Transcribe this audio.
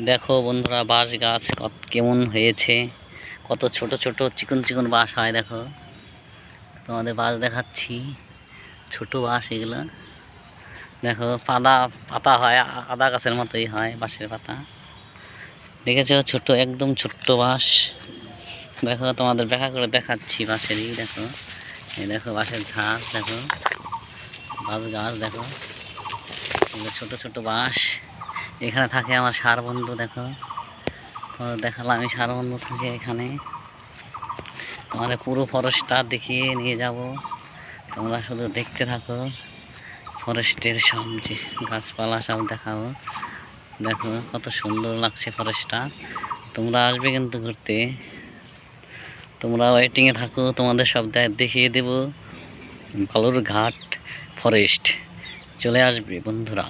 দেখো বন্ধুরা, বাঁশ গাছ কেমন হয়েছে। কত ছোট ছোট চিকন চিকন বাঁশ হয়। দেখো তোমাদের বাঁশ দেখাচ্ছি, ছোট বাঁশ এগুলো। দেখো পাতা হয়, আদা গাছের মতোই হয় বাঁশের পাতা। দেখেছো, ছোট একদম ছোট্ট বাঁশ। দেখো তোমাদের দেখা করে দেখাচ্ছি বাঁশেরই। দেখো এই দেখো বাঁশের ঝাড়, দেখো বাঁশ গাছ, দেখো ছোট ছোট বাঁশ। এখানে থাকে আমার ষাঁড় বন্ধু। দেখো তো দেখালাম, আমি ষাঁড় বন্ধু থাকে এখানে। তোমাদের পুরো ফরেস্টটা দেখিয়ে নিয়ে যাব, তোমরা শুধু দেখতে থাকো। ফরেস্টের সব যে গাছপালা সব দেখাবো। দেখো কত সুন্দর লাগছে ফরেস্টটা। তোমরা আসবে কিন্তু ঘুরতে, তোমরা ওয়েটিংয়ে থাকো, তোমাদের সব দেখিয়ে দেব। বালুরঘাট ফরেস্ট চলে আসবে বন্ধুরা।